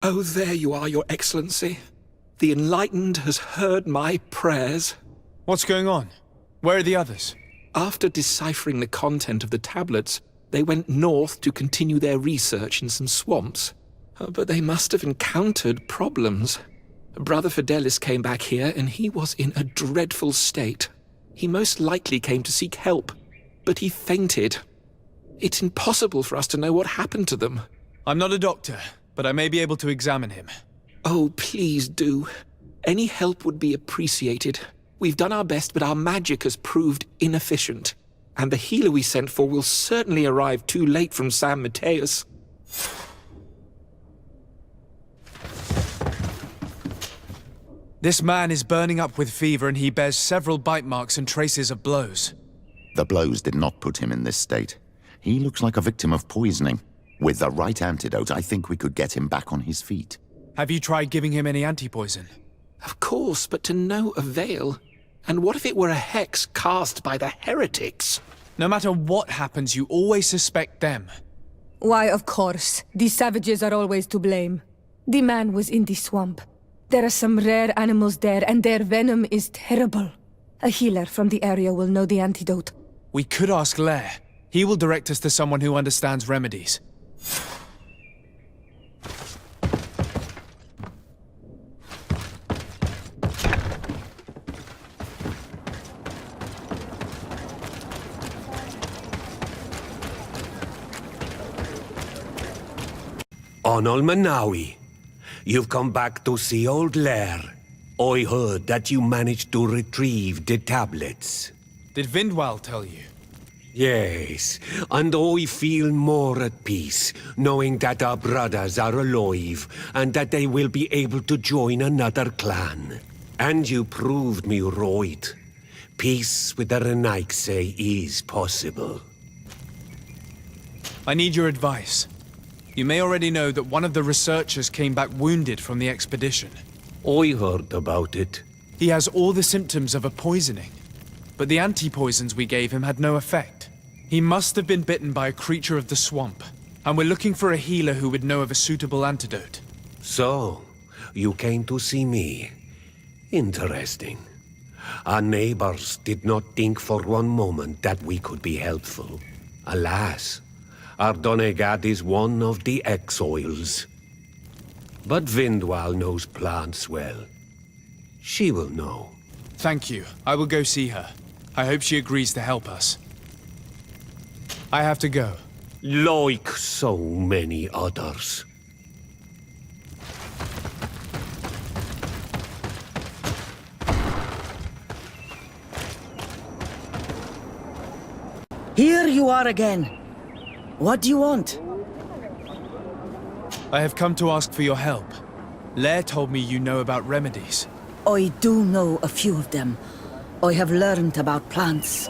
Oh, there you are, Your Excellency. The Enlightened has heard my prayers. What's going on? Where are the others? After deciphering the content of the tablets, they went north to continue their research in some swamps. But they must have encountered problems. Brother Fidelis came back here and he was in a dreadful state. He most likely came to seek help, but he fainted. It's impossible for us to know what happened to them. I'm not a doctor, but I may be able to examine him. Oh, please do. Any help would be appreciated. We've done our best, but our magic has proved inefficient. And the healer we sent for will certainly arrive too late from San Matheus. This man is burning up with fever and he bears several bite marks and traces of blows. The blows did not put him in this state. He looks like a victim of poisoning. With the right antidote, I think we could get him back on his feet. Have you tried giving him any anti-poison? Of course, but to no avail. And what if it were a hex cast by the heretics? No matter what happens, you always suspect them. Why, of course. These savages are always to blame. The man was in the swamp. There are some rare animals there, and their venom is terrible. A healer from the area will know the antidote. We could ask Lair. He will direct us to someone who understands remedies. Onol Manawi, you've come back to see old Lair. I heard that you managed to retrieve the tablets. Did Vindwal tell you? Yes, and I feel more at peace, knowing that our brothers are alive, and that they will be able to join another clan. And you proved me right. Peace with the Renaigse is possible. I need your advice. You may already know that one of the researchers came back wounded from the expedition. I heard about it. He has all the symptoms of a poisoning, but the anti-poisons we gave him had no effect. He must have been bitten by a creature of the swamp, and we're looking for a healer who would know of a suitable antidote. So, you came to see me. Interesting. Our neighbors did not think for one moment that we could be helpful. Alas, our Donegad is one of the exiles. But Vindwal knows plants well. She will know. Thank you. I will go see her. I hope she agrees to help us. I have to go. Like so many others. Here you are again. What do you want? I have come to ask for your help. Lair told me you know about remedies. I do know a few of them. I have learned about plants.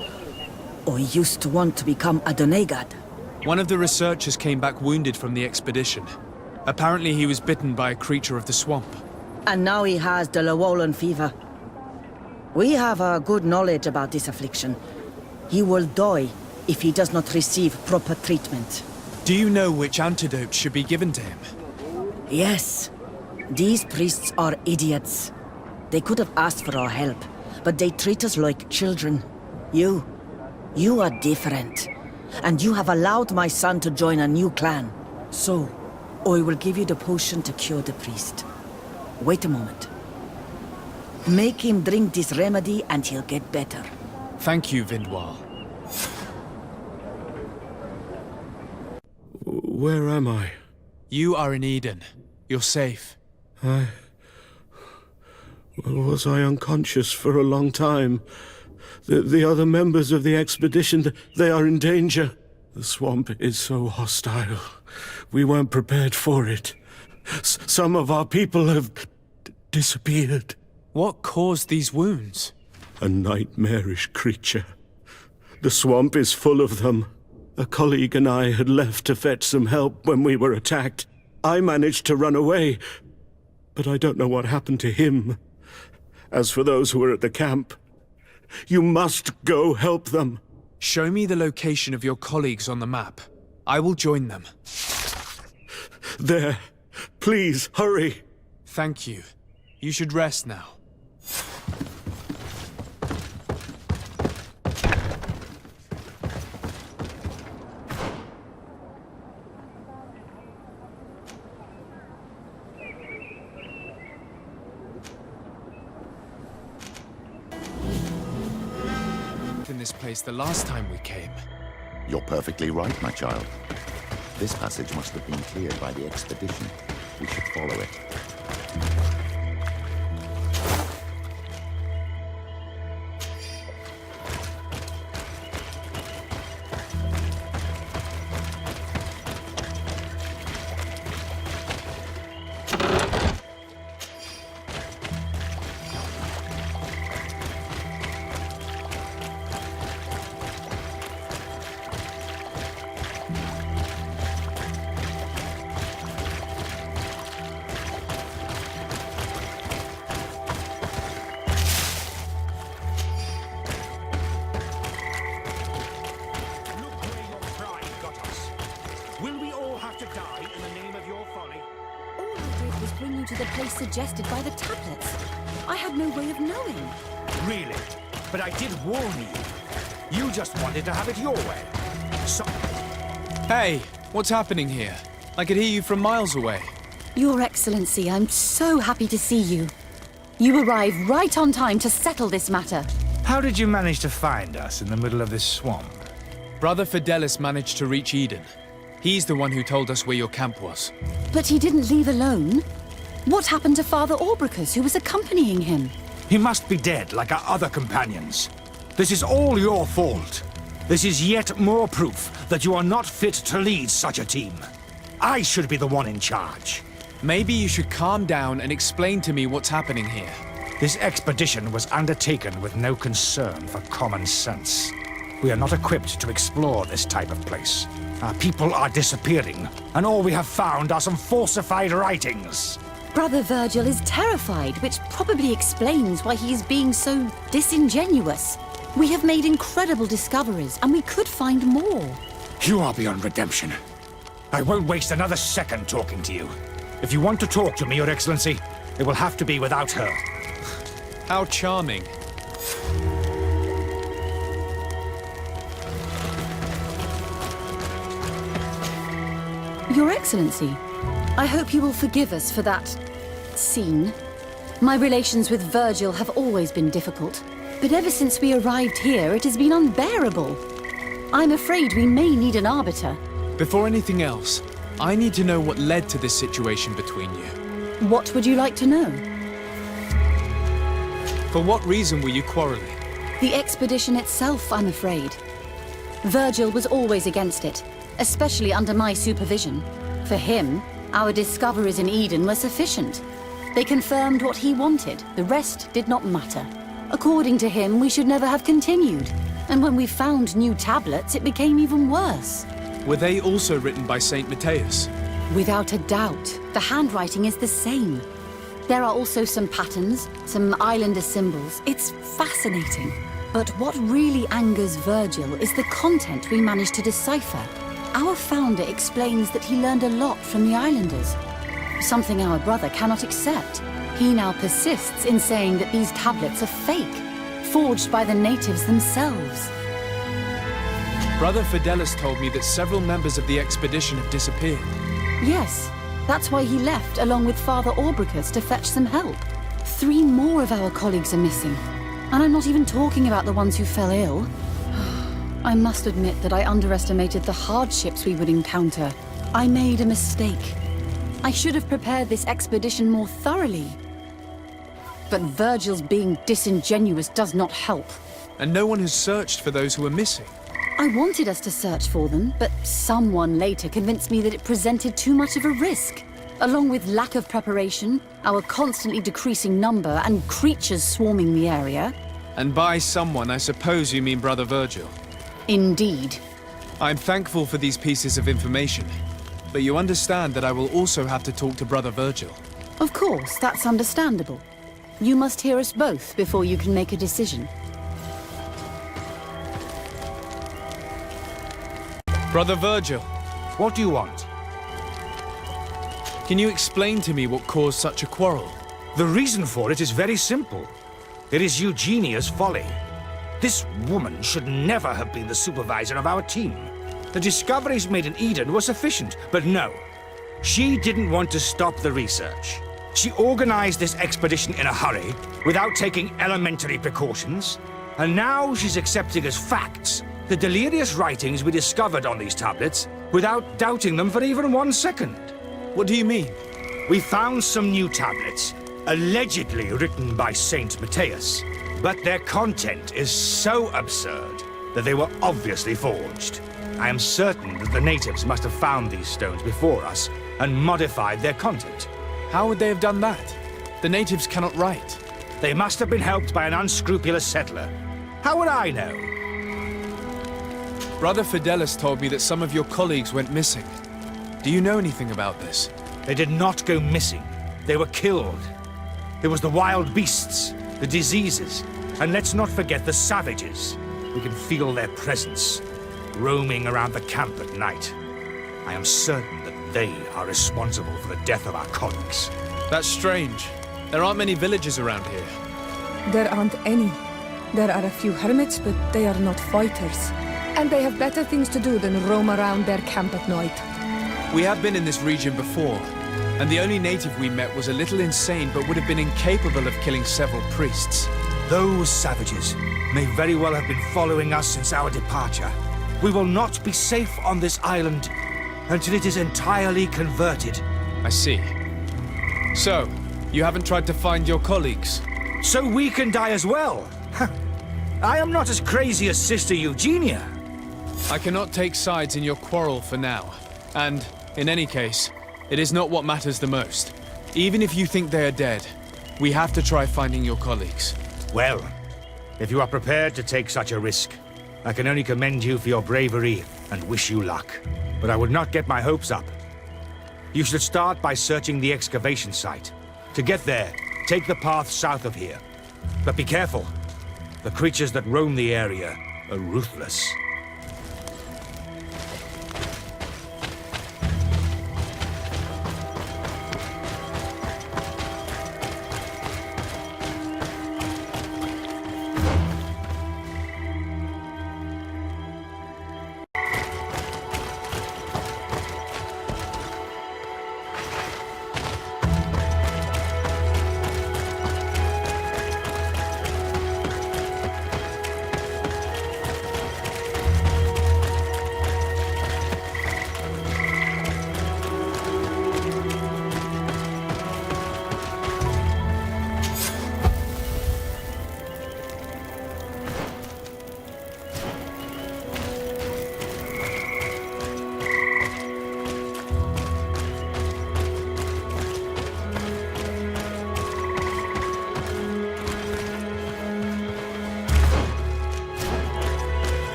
I used to want to become a Donegad. One of the researchers came back wounded from the expedition. Apparently he was bitten by a creature of the swamp. And now he has the Llewellyn fever. We have a good knowledge about this affliction. He will die if he does not receive proper treatment. Do you know which antidote should be given to him? Yes. These priests are idiots. They could have asked for our help, but they treat us like children. You are different. And you have allowed my son to join a new clan. So, I will give you the potion to cure the priest. Wait a moment. Make him drink this remedy and he'll get better. Thank you, Vindwal. Where am I? You are in Eden. You're safe. Was I unconscious for a long time? The other members of the expedition, they are in danger. The swamp is so hostile. We weren't prepared for it. Some of our people have disappeared. What caused these wounds? A nightmarish creature. The swamp is full of them. A colleague and I had left to fetch some help when we were attacked. I managed to run away, but I don't know what happened to him. As for those who are at the camp, you must go help them. Show me the location of your colleagues on the map. I will join them. There, Please, hurry. Thank you. You should rest now. In this place the last time we came. You're perfectly right, my child. This passage must have been cleared by the expedition. We should follow it. Bring you to the place suggested by the tablets. I had no way of knowing. Really? But I did warn you. You just wanted to have it your way. So... Hey, what's happening here? I could hear you from miles away. Your Excellency, I'm so happy to see you. You arrived right on time to settle this matter. How did you manage to find us in the middle of this swamp? Brother Fidelis managed to reach Eden. He's the one who told us where your camp was. But he didn't leave alone. What happened to Father Orbricus, who was accompanying him? He must be dead, like our other companions. This is all your fault. This is yet more proof that you are not fit to lead such a team. I should be the one in charge. Maybe you should calm down and explain to me what's happening here. This expedition was undertaken with no concern for common sense. We are not equipped to explore this type of place. Our people are disappearing, and all we have found are some falsified writings. Brother Virgil is terrified, which probably explains why he is being so disingenuous. We have made incredible discoveries, and we could find more. You are beyond redemption. I won't waste another second talking to you. If you want to talk to me, Your Excellency, it will have to be without her. How charming. Your Excellency, I hope you will forgive us for that scene. My relations with Virgil have always been difficult, but ever since we arrived here, it has been unbearable. I'm afraid we may need an arbiter. Before anything else, I need to know what led to this situation between you. What would you like to know? For what reason were you quarreling? The expedition itself, I'm afraid. Virgil was always against it, especially under my supervision. For him, our discoveries in Eden were sufficient. They confirmed what he wanted. The rest did not matter. According to him, we should never have continued. And when we found new tablets, it became even worse. Were they also written by Saint Matheus? Without a doubt. The handwriting is the same. There are also some patterns, some islander symbols. It's fascinating. But what really angers Virgil is the content we managed to decipher. Our founder explains that he learned a lot from the islanders. Something our brother cannot accept. He now persists in saying that these tablets are fake, forged by the natives themselves. Brother Fidelis told me that several members of the expedition have disappeared. Yes, that's why he left along with Father Orbricus to fetch some help. 3 more of our colleagues are missing. And I'm not even talking about the ones who fell ill. I must admit that I underestimated the hardships we would encounter. I made a mistake. I should have prepared this expedition more thoroughly. But Virgil's being disingenuous does not help. And no one has searched for those who are missing. I wanted us to search for them, but someone later convinced me that it presented too much of a risk. Along with lack of preparation, our constantly decreasing number, and creatures swarming the area. And by someone, I suppose you mean Brother Virgil. Indeed. I'm thankful for these pieces of information, but you understand that I will also have to talk to Brother Virgil. Of course, that's understandable. You must hear us both before you can make a decision. Brother Virgil. What do you want? Can you explain to me what caused such a quarrel? The reason for it is very simple. It is Eugenia's folly. This woman should never have been the supervisor of our team. The discoveries made in Eden were sufficient, but no. She didn't want to stop the research. She organized this expedition in a hurry, without taking elementary precautions, and now she's accepting as facts the delirious writings we discovered on these tablets, without doubting them for even 1 second. What do you mean? We found some new tablets, allegedly written by Saint Matheus, but their content is so absurd that they were obviously forged. I am certain that the natives must have found these stones before us and modified their content. How would they have done that? The natives cannot write. They must have been helped by an unscrupulous settler. How would I know? Brother Fidelis told me that some of your colleagues went missing. Do you know anything about this? They did not go missing. They were killed. There was the wild beasts, the diseases, and let's not forget the savages. We can feel their presence, roaming around the camp at night. I am certain that they are responsible for the death of our colleagues. That's strange. There aren't many villages around here. There aren't any. There are a few hermits, but they are not fighters. And they have better things to do than roam around their camp at night. We have been in this region before, and the only native we met was a little insane but would have been incapable of killing several priests. Those savages may very well have been following us since our departure. We will not be safe on this island until it is entirely converted. I see. So, you haven't tried to find your colleagues? So we can die as well. I am not as crazy as Sister Eugenia. I cannot take sides in your quarrel for now. And, in any case, it is not what matters the most. Even if you think they are dead, we have to try finding your colleagues. Well, if you are prepared to take such a risk, I can only commend you for your bravery and wish you luck. But I would not get my hopes up. You should start by searching the excavation site. To get there, take the path south of here. But be careful. The creatures that roam the area are ruthless.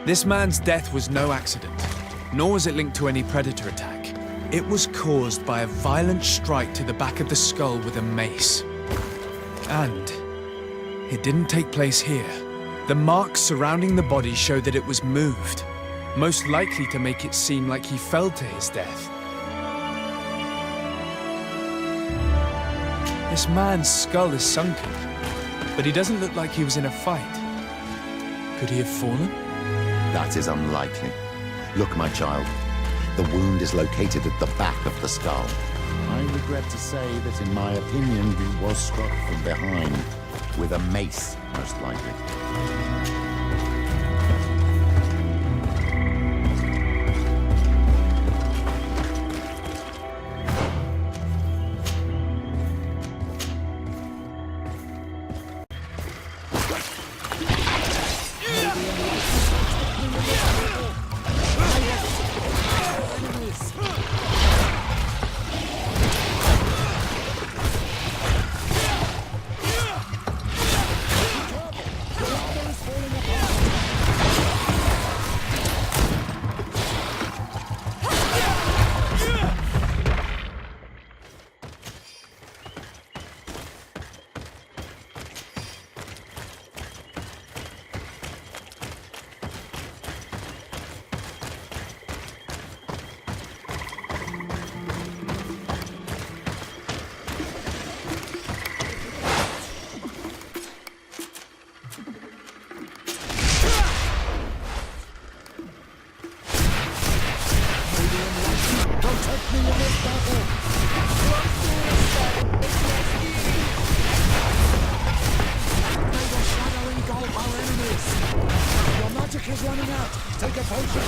This man's death was no accident, nor was it linked to any predator attack. It was caused by a violent strike to the back of the skull with a mace. And it didn't take place here. The marks surrounding the body show that it was moved, most likely to make it seem like he fell to his death. This man's skull is sunken, but he doesn't look like he was in a fight. Could he have fallen? That is unlikely. Look, my child. The wound is located at the back of the skull. I regret to say that, in my opinion, he was struck from behind. With a mace, most likely. is running out. Take a potion.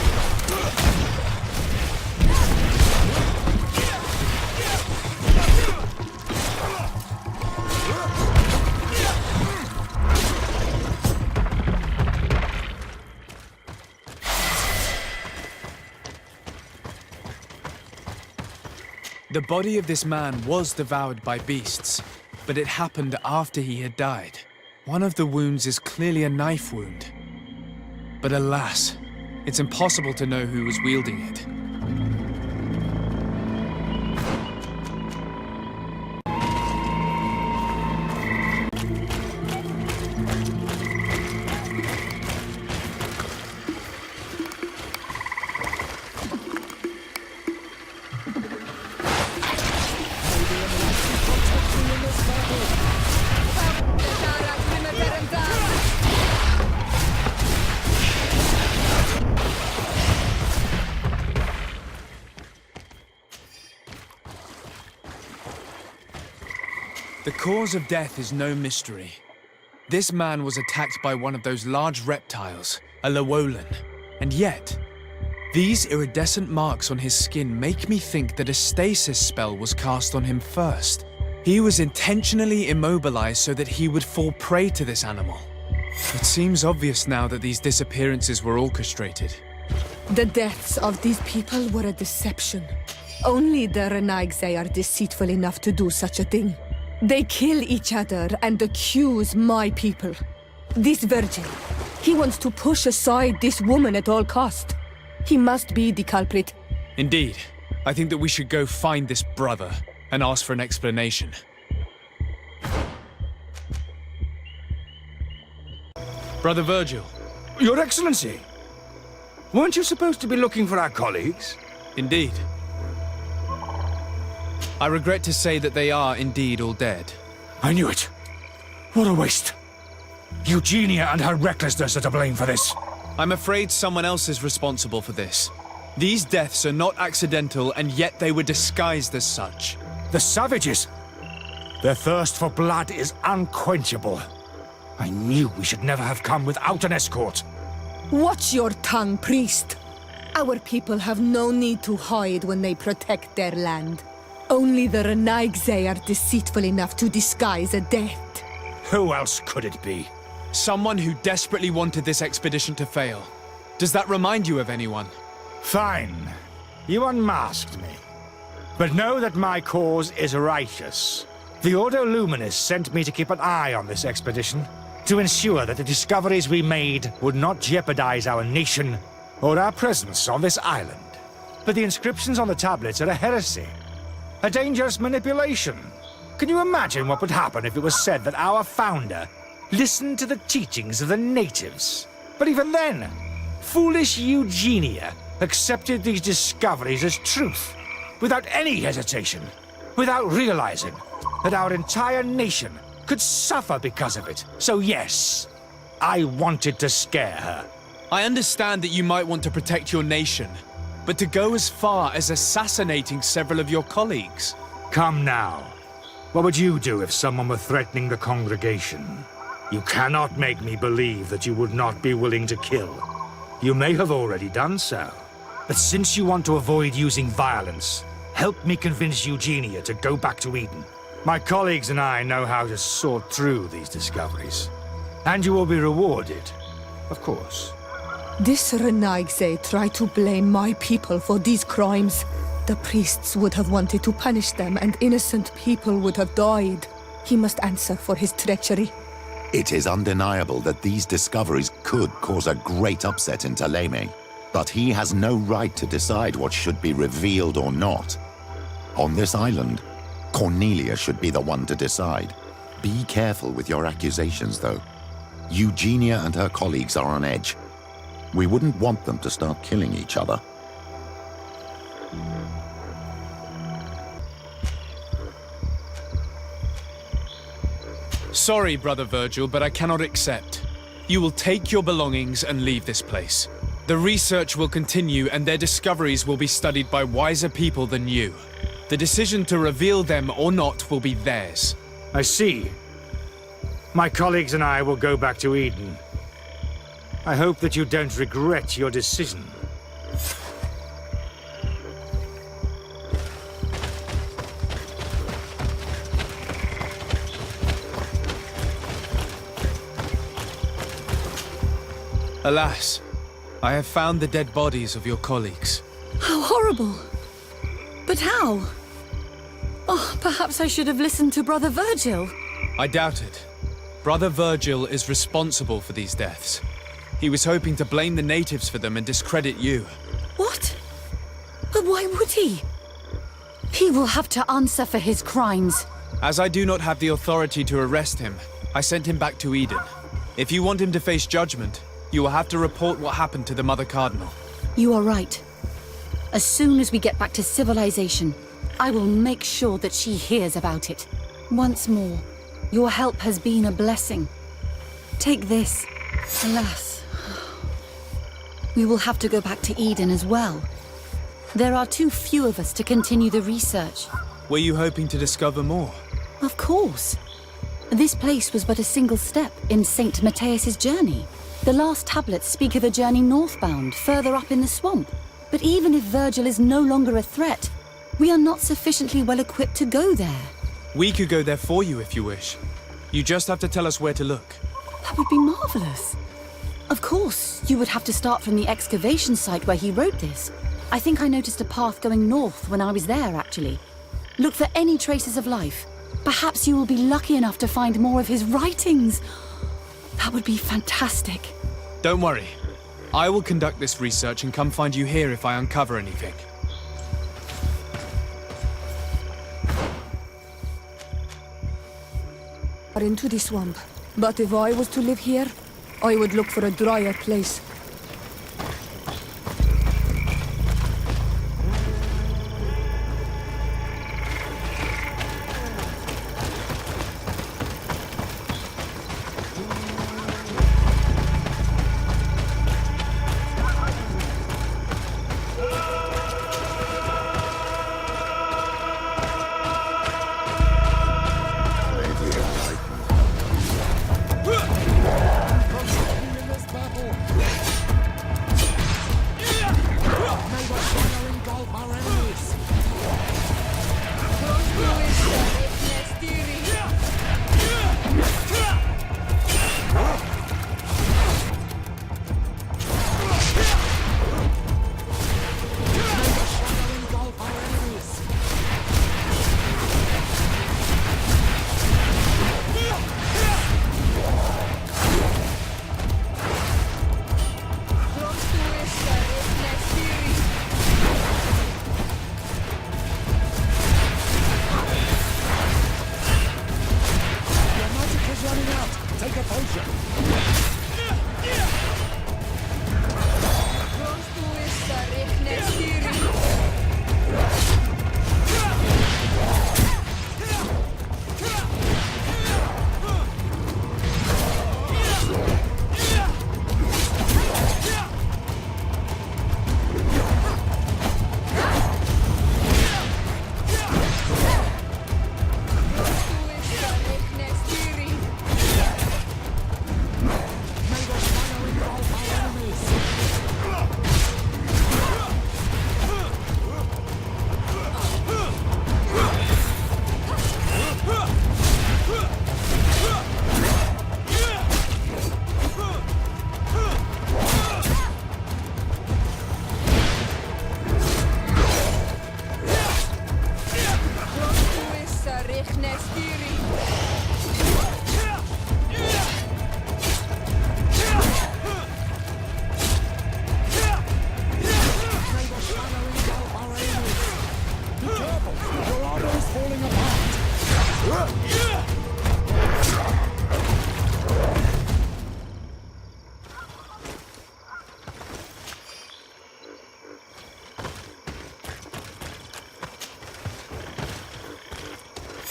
The body of this man was devoured by beasts, but it happened after he had died. One of the wounds is clearly a knife wound. But alas, it's impossible to know who was wielding it. The cause of death is no mystery. This man was attacked by one of those large reptiles, a Llewellyn. And yet, these iridescent marks on his skin make me think that a stasis spell was cast on him first. He was intentionally immobilized so that he would fall prey to this animal. It seems obvious now that these disappearances were orchestrated. The deaths of these people were a deception. Only the Renaigse are deceitful enough to do such a thing. They kill each other and accuse my people. This Virgil, he wants to push aside this woman at all cost. He must be the culprit. Indeed. I think that we should go find this brother and ask for an explanation. Brother Virgil. Your Excellency! Weren't you supposed to be looking for our colleagues? Indeed. I regret to say that they are indeed all dead. I knew it. What a waste. Eugenia and her recklessness are to blame for this. I'm afraid someone else is responsible for this. These deaths are not accidental, and yet they were disguised as such. The savages! Their thirst for blood is unquenchable. I knew we should never have come without an escort. Watch your tongue, priest. Our people have no need to hide when they protect their land. Only the Renaigse are deceitful enough to disguise a death. Who else could it be? Someone who desperately wanted this expedition to fail. Does that remind you of anyone? Fine. You unmasked me. But know that my cause is righteous. The Ordo Luminis sent me to keep an eye on this expedition, to ensure that the discoveries we made would not jeopardize our nation or our presence on this island. But the inscriptions on the tablets are a heresy. A dangerous manipulation. Can you imagine what would happen if it was said that our founder listened to the teachings of the natives? But even then, foolish Eugenia accepted these discoveries as truth, without any hesitation, without realizing that our entire nation could suffer because of it. So yes, I wanted to scare her. I understand that you might want to protect your nation, but to go as far as assassinating several of your colleagues? Come now. What would you do if someone were threatening the congregation? You cannot make me believe that you would not be willing to kill. You may have already done so. But since you want to avoid using violence, help me convince Eugenia to go back to Eden. My colleagues and I know how to sort through these discoveries. And you will be rewarded, of course. This Renaigse tried to blame my people for these crimes. The priests would have wanted to punish them, and innocent people would have died. He must answer for his treachery. It is undeniable that these discoveries could cause a great upset in Thélème, but he has no right to decide what should be revealed or not. On this island, Cornelia should be the one to decide. Be careful with your accusations, though. Eugenia and her colleagues are on edge. We wouldn't want them to start killing each other. Sorry, Brother Virgil, but I cannot accept. You will take your belongings and leave this place. The research will continue, and their discoveries will be studied by wiser people than you. The decision to reveal them or not will be theirs. I see. My colleagues and I will go back to Eden. I hope that you don't regret your decision. Alas, I have found the dead bodies of your colleagues. How horrible! But how? Oh, perhaps I should have listened to Brother Virgil. I doubt it. Brother Virgil is responsible for these deaths. He was hoping to blame the natives for them and discredit you. What? But why would he? He will have to answer for his crimes. As I do not have the authority to arrest him, I sent him back to Eden. If you want him to face judgment, you will have to report what happened to the Mother Cardinal. You are right. As soon as we get back to civilization, I will make sure that she hears about it. Once more, your help has been a blessing. Take this. Alas. We will have to go back to Eden as well. There are too few of us to continue the research. Were you hoping to discover more? Of course. This place was but a single step in St. Matheus's journey. The last tablets speak of a journey northbound, further up in the swamp. But even if Virgil is no longer a threat, we are not sufficiently well equipped to go there. We could go there for you if you wish. You just have to tell us where to look. That would be marvelous. Of course, you would have to start from the excavation site where he wrote this. I think I noticed a path going north when I was there, actually. Look for any traces of life. Perhaps you will be lucky enough to find more of his writings. That would be fantastic. Don't worry. I will conduct this research and come find you here if I uncover anything. Into the swamp. But if I was to live here, I would look for a drier place.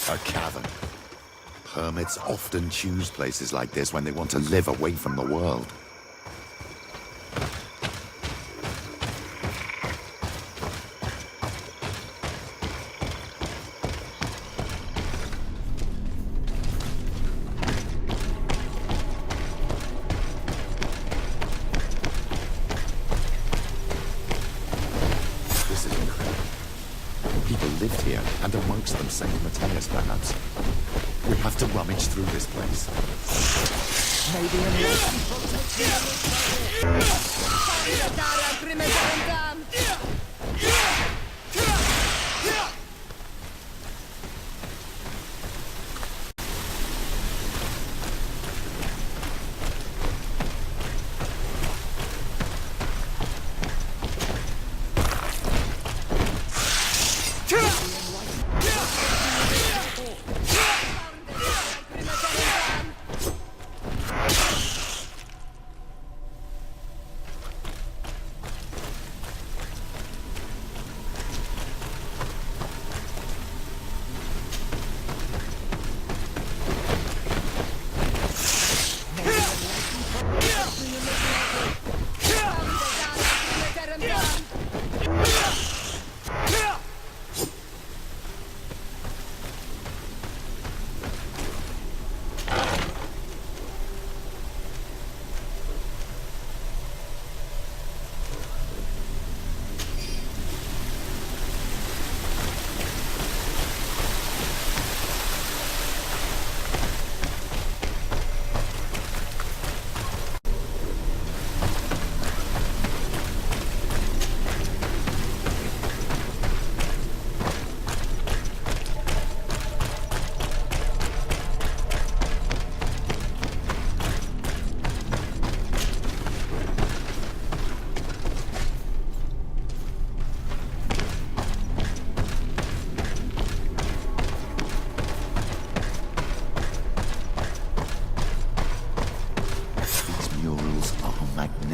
A cavern. Hermits often choose places like this when they want to live away from the world. lived here, and amongst them St. Matheus, perhaps. We have to rummage through this place. Maybe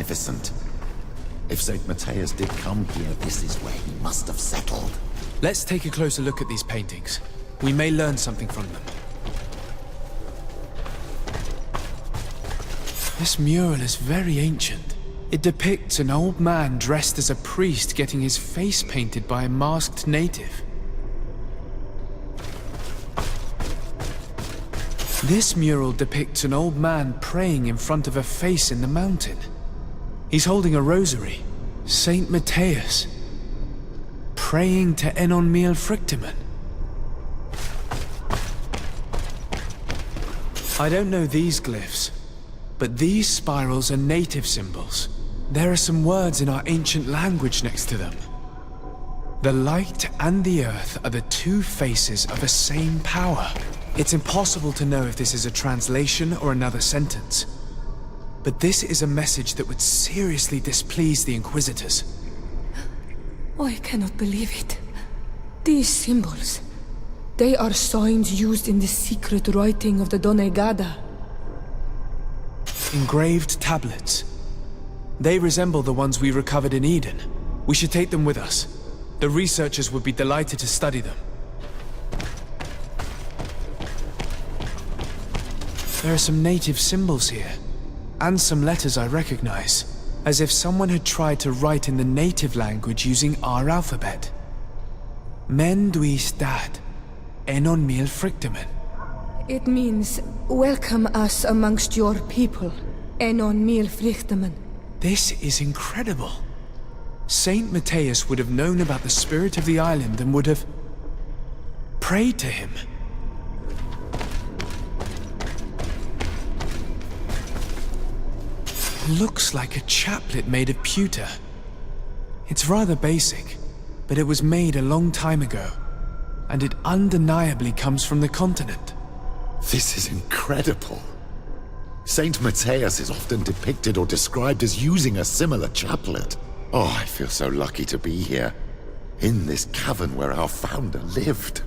magnificent. If St. Matheus did come here, this is where he must have settled. Let's take a closer look at these paintings. We may learn something from them. This mural is very ancient. It depicts an old man dressed as a priest getting his face painted by a masked native. This mural depicts an old man praying in front of a face in the mountain. He's holding a rosary. Saint Matheus. Praying to Enon Miel Frictimen. I don't know these glyphs, but these spirals are native symbols. There are some words in our ancient language next to them. The light and the earth are the two faces of a same power. It's impossible to know if this is a translation or another sentence. But this is a message that would seriously displease the Inquisitors. I cannot believe it. These symbols, they are signs used in the secret writing of the Donegada. Engraved tablets. They resemble the ones we recovered in Eden. We should take them with us. The researchers would be delighted to study them. There are some native symbols here, and some letters I recognize, as if someone had tried to write in the native language using our alphabet. Men duis dad, Enon Miel Frictimen. It means, welcome us amongst your people, Enon Miel Frictimen. This is incredible. Saint Matheus would have known about the spirit of the island and would have prayed to him. Looks like a chaplet made of pewter. It's rather basic, but it was made a long time ago, and it undeniably comes from the continent. This is incredible. Saint Matheus is often depicted or described as using a similar chaplet. Oh, I feel so lucky to be here, in this cavern where our founder lived.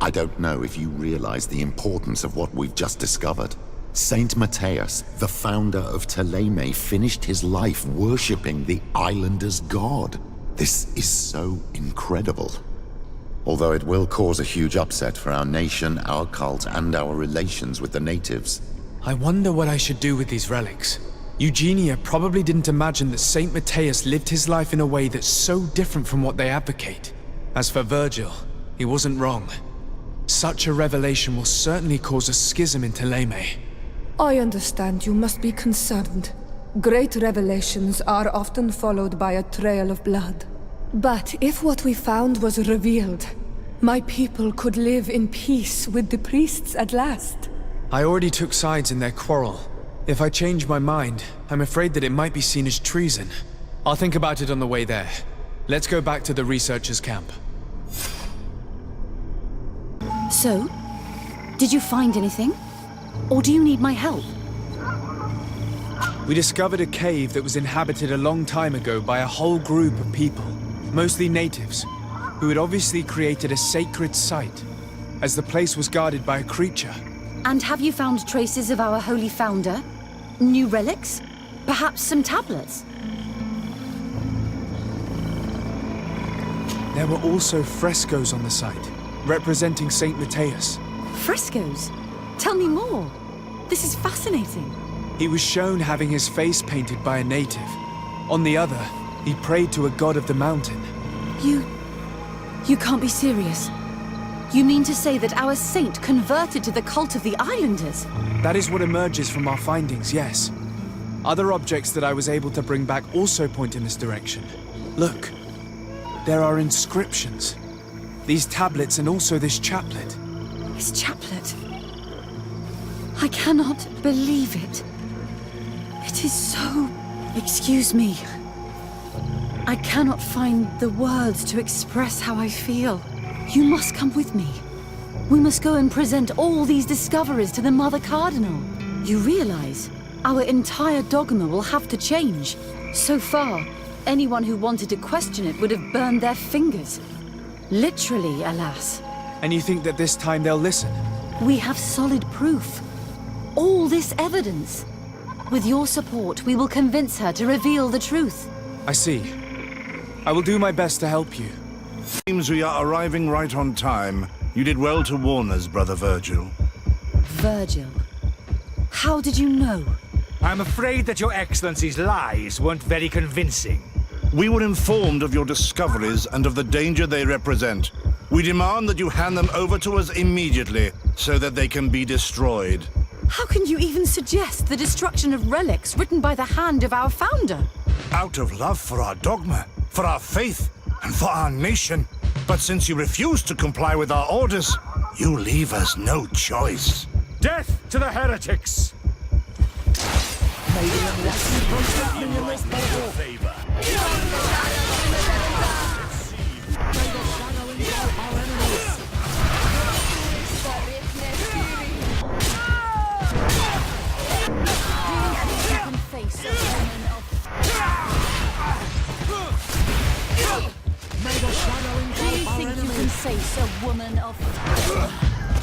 I don't know if you realize the importance of what we've just discovered. Saint Matheus, the founder of Ptolemy, finished his life worshipping the islanders' god. This is so incredible. Although it will cause a huge upset for our nation, our cult, and our relations with the natives. I wonder what I should do with these relics. Eugenia probably didn't imagine that Saint Matheus lived his life in a way that's so different from what they advocate. As for Virgil, he wasn't wrong. Such a revelation will certainly cause a schism in Ptolemy. I understand you must be concerned. Great revelations are often followed by a trail of blood. But if what we found was revealed, my people could live in peace with the priests at last. I already took sides in their quarrel. If I change my mind, I'm afraid that it might be seen as treason. I'll think about it on the way there. Let's go back to the researchers' camp. So, did you find anything? Or do you need my help? We discovered a cave that was inhabited a long time ago by a whole group of people, mostly natives, who had obviously created a sacred site, as the place was guarded by a creature. And have you found traces of our holy founder? New relics? Perhaps some tablets? There were also frescoes on the site, representing Saint Matheus. Frescoes? Tell me more. This is fascinating. He was shown having his face painted by a native. On the other, he prayed to a god of the mountain. You can't be serious. You mean to say that our saint converted to the cult of the islanders? That is what emerges from our findings, yes. Other objects that I was able to bring back also point in this direction. Look, there are inscriptions. These tablets and also this chaplet. This chaplet. I cannot believe it. It is so... Excuse me. I cannot find the words to express how I feel. You must come with me. We must go and present all these discoveries to the Mother Cardinal. You realize our entire dogma will have to change. So far, anyone who wanted to question it would have burned their fingers. Literally, alas. And you think that this time they'll listen? We have solid proof. All this evidence. With your support, we will convince her to reveal the truth. I see. I will do my best to help you. Seems we are arriving right on time. You did well to warn us, Brother Virgil. Virgil. How did you know? I'm afraid that Your Excellency's lies weren't very convincing. We were informed of your discoveries and of the danger they represent. We demand that you hand them over to us immediately, so that they can be destroyed. How can you even suggest the destruction of relics written by the hand of our founder? Out of love for our dogma, for our faith, and for our nation. But since you refuse to comply with our orders, you leave us no choice. Death to the heretics!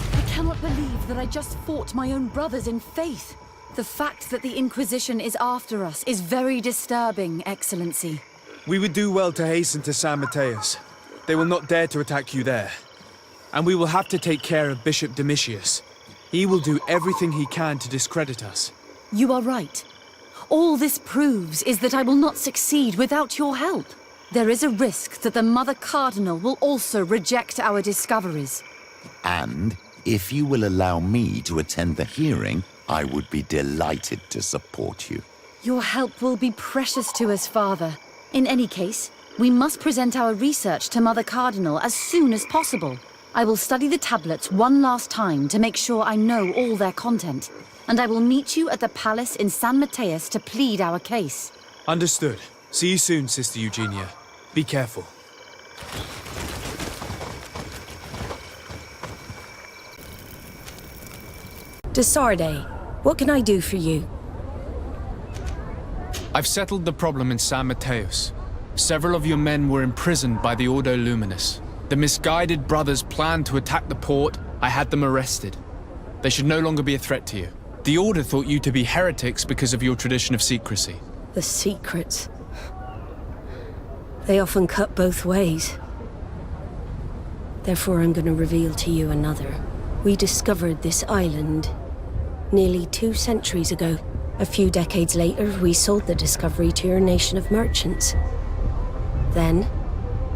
I cannot believe that I just fought my own brothers in faith. The fact that the Inquisition is after us is very disturbing, Excellency. We would do well to hasten to San Matheus. They will not dare to attack you there. And we will have to take care of Bishop Domitius. He will do everything he can to discredit us. You are right. All this proves is that I will not succeed without your help. There is a risk that the Mother Cardinal will also reject our discoveries. And if you will allow me to attend the hearing, I would be delighted to support you. Your help will be precious to us, Father. In any case, we must present our research to Mother Cardinal as soon as possible. I will study the tablets one last time to make sure I know all their content. And I will meet you at the palace in San Matheus to plead our case. Understood. See you soon, Sister Eugenia. Be careful. Desarde, what can I do for you? I've settled the problem in San Matheus. Several of your men were imprisoned by the Ordo Luminous. The misguided brothers planned to attack the port. I had them arrested. They should no longer be a threat to you. The Order thought you to be heretics because of your tradition of secrecy. The secrets. They often cut both ways. Therefore, I'm going to reveal to you another. We discovered this island nearly 2 centuries ago. A few decades later, we sold the discovery to your nation of merchants. Then,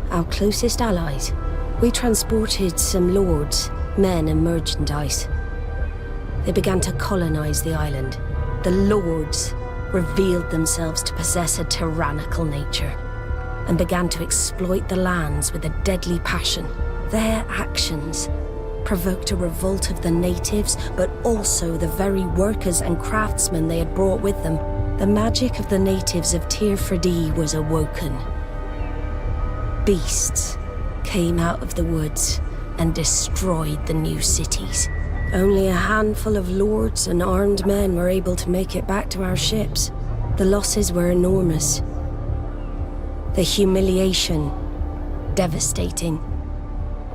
our closest allies. We transported some lords, men and merchandise. They began to colonize the island. The lords revealed themselves to possess a tyrannical nature. and began to exploit the lands with a deadly passion. Their actions provoked a revolt of the natives, but also the very workers and craftsmen they had brought with them. The magic of the natives of Tir Freddy was awoken. Beasts came out of the woods and destroyed the new cities. Only a handful of lords and armed men were able to make it back to our ships. The losses were enormous. The humiliation, devastating.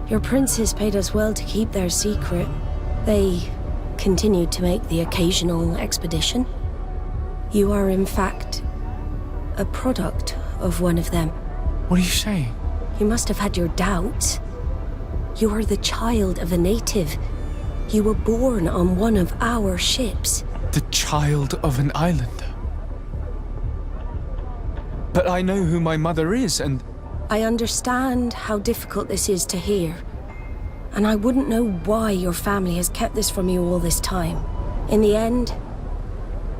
Your princes paid us well to keep their secret. They continued to make the occasional expedition. You are, in fact, a product of one of them. What are you saying? You must have had your doubts. You are the child of a native. You were born on one of our ships. The child of an islander. But I know who my mother is, and... I understand how difficult this is to hear. And I wouldn't know why your family has kept this from you all this time. In the end,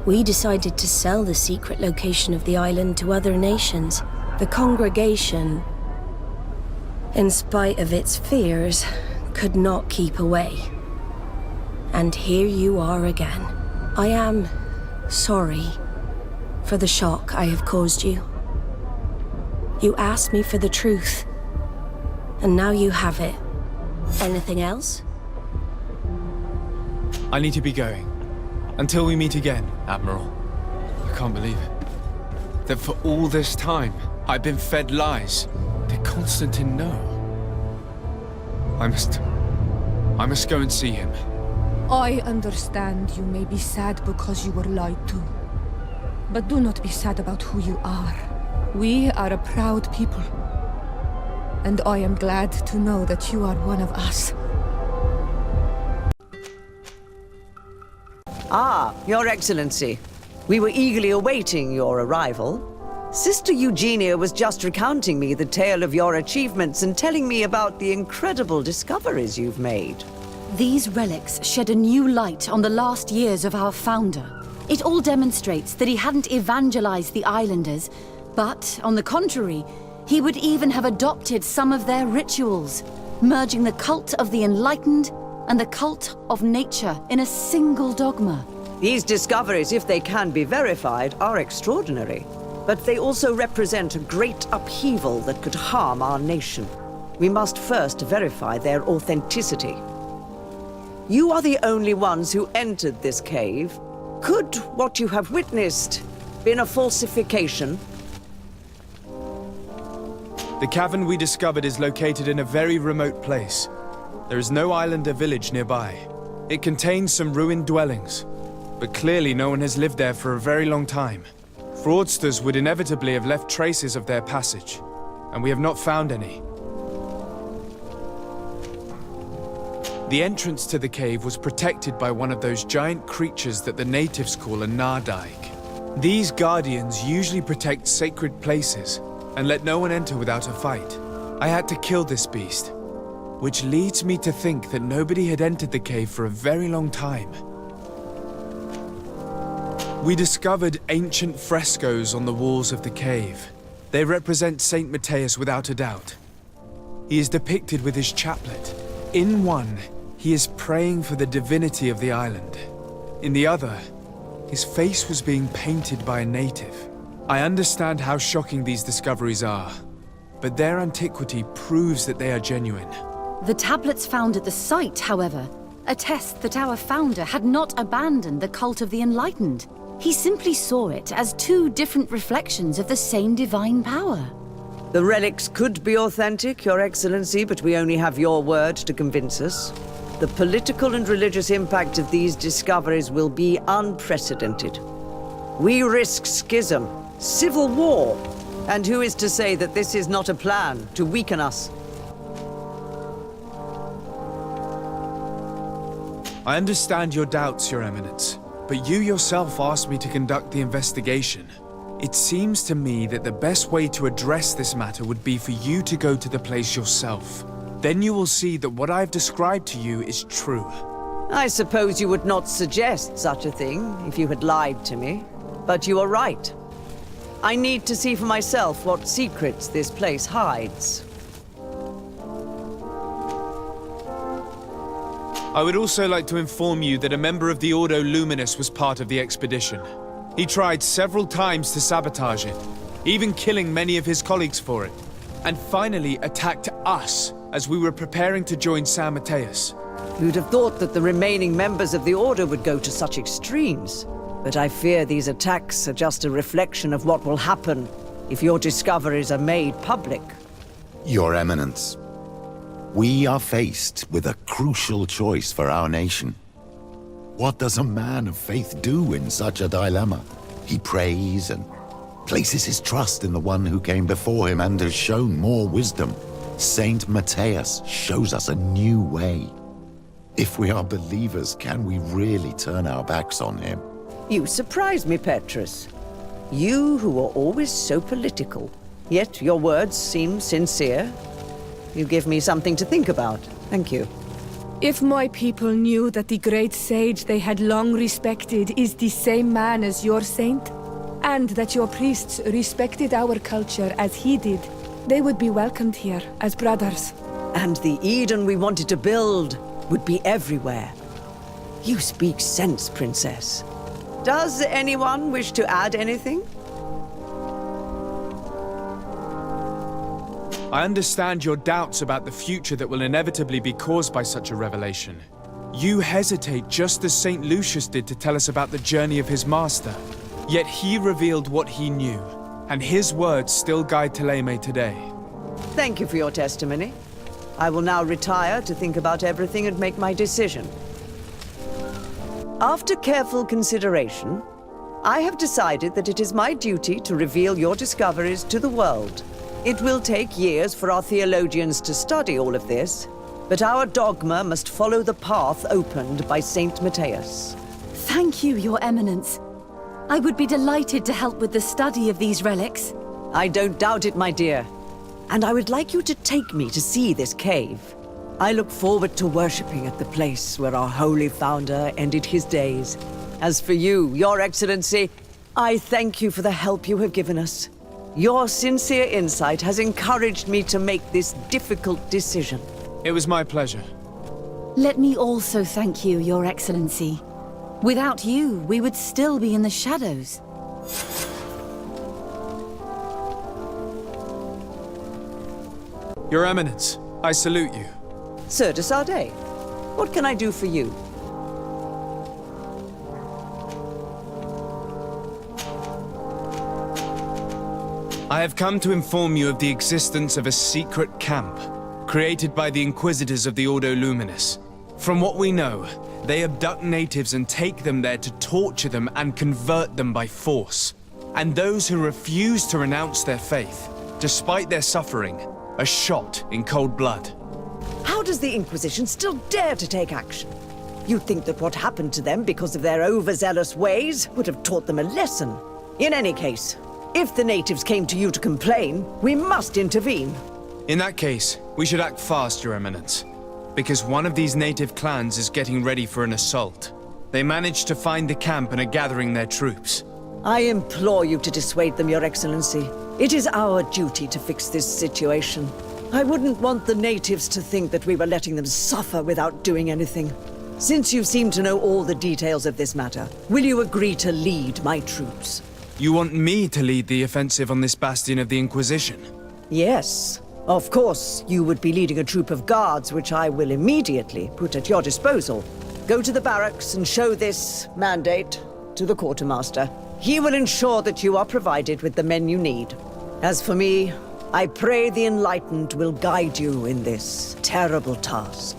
we decided to sell the secret location of the island to other nations. The congregation, in spite of its fears, could not keep away. And here you are again. I am sorry for the shock I have caused you. You asked me for the truth, and now you have it. Anything else? I need to be going. Until we meet again, Admiral. I can't believe it. That for all this time, I've been fed lies. Did Constantine know? I must go and see him. I understand you may be sad because you were lied to. But do not be sad about who you are. We are a proud people. And I am glad to know that you are one of us. Ah, Your Excellency. We were eagerly awaiting your arrival. Sister Eugenia was just recounting me the tale of your achievements and telling me about the incredible discoveries you've made. These relics shed a new light on the last years of our founder. It all demonstrates that he hadn't evangelized the islanders, but, on the contrary, he would even have adopted some of their rituals, merging the cult of the enlightened and the cult of nature in a single dogma. These discoveries, if they can be verified, are extraordinary. But they also represent a great upheaval that could harm our nation. We must first verify their authenticity. You are the only ones who entered this cave. Could what you have witnessed been a falsification? The cavern we discovered is located in a very remote place. There is no islander village nearby. It contains some ruined dwellings, but clearly no one has lived there for a very long time. Fraudsters would inevitably have left traces of their passage, and we have not found any. The entrance to the cave was protected by one of those giant creatures that the natives call a Nardaig. These guardians usually protect sacred places and let no one enter without a fight. I had to kill this beast, which leads me to think that nobody had entered the cave for a very long time. We discovered ancient frescoes on the walls of the cave. They represent Saint Matheus without a doubt. He is depicted with his chaplet. In one, he is praying for the divinity of the island. In the other, his face was being painted by a native. I understand how shocking these discoveries are, but their antiquity proves that they are genuine. The tablets found at the site, however, attest that our founder had not abandoned the cult of the enlightened. He simply saw it as two different reflections of the same divine power. The relics could be authentic, Your Excellency, but we only have your word to convince us. The political and religious impact of these discoveries will be unprecedented. We risk schism, civil war, and who is to say that this is not a plan to weaken us? I understand your doubts, Your Eminence, but you yourself asked me to conduct the investigation. It seems to me that the best way to address this matter would be for you to go to the place yourself. Then you will see that what I've described to you is true. I suppose you would not suggest such a thing if you had lied to me, but you are right. I need to see for myself what secrets this place hides. I would also like to inform you that a member of the Ordo Luminous was part of the expedition. He tried several times to sabotage it, even killing many of his colleagues for it, and finally attacked us as we were preparing to join San Matheus. You'd have thought that the remaining members of the Order would go to such extremes. But I fear these attacks are just a reflection of what will happen if your discoveries are made public. Your Eminence, we are faced with a crucial choice for our nation. What does a man of faith do in such a dilemma? He prays and places his trust in the one who came before him and has shown more wisdom. Saint Matheus shows us a new way. If we are believers, can we really turn our backs on him? You surprise me, Petrus. You who are always so political, yet your words seem sincere. You give me something to think about. Thank you. If my people knew that the great sage they had long respected is the same man as your saint, and that your priests respected our culture as he did, they would be welcomed here as brothers. And the Eden we wanted to build would be everywhere. You speak sense, Princess. Does anyone wish to add anything? I understand your doubts about the future that will inevitably be caused by such a revelation. You hesitate just as St. Lucius did to tell us about the journey of his master. Yet he revealed what he knew, and his words still guide Thélème today. Thank you for your testimony. I will now retire to think about everything and make my decision. After careful consideration, I have decided that it is my duty to reveal your discoveries to the world. It will take years for our theologians to study all of this, but our dogma must follow the path opened by Saint Matheus. Thank you, Your Eminence. I would be delighted to help with the study of these relics. I don't doubt it, my dear. And I would like you to take me to see this cave. I look forward to worshipping at the place where our holy founder ended his days. As for you, Your Excellency, I thank you for the help you have given us. Your sincere insight has encouraged me to make this difficult decision. It was my pleasure. Let me also thank you, Your Excellency. Without you, we would still be in the shadows. Your Eminence, I salute you. Sir de Sardet, what can I do for you? I have come to inform you of the existence of a secret camp, created by the Inquisitors of the Ordo Luminous. From what we know, they abduct natives and take them there to torture them and convert them by force. And those who refuse to renounce their faith, despite their suffering, are shot in cold blood. How does the Inquisition still dare to take action? You'd think that what happened to them because of their overzealous ways would have taught them a lesson. In any case, if the natives came to you to complain, we must intervene. In that case, we should act fast, Your Eminence. Because one of these native clans is getting ready for an assault. They managed to find the camp and are gathering their troops. I implore you to dissuade them, Your Excellency. It is our duty to fix this situation. I wouldn't want the natives to think that we were letting them suffer without doing anything. Since you seem to know all the details of this matter, will you agree to lead my troops? You want me to lead the offensive on this bastion of the Inquisition? Yes. Of course, you would be leading a troop of guards, which I will immediately put at your disposal. Go to the barracks and show this mandate to the quartermaster. He will ensure that you are provided with the men you need. As for me, I pray the Enlightened will guide you in this terrible task.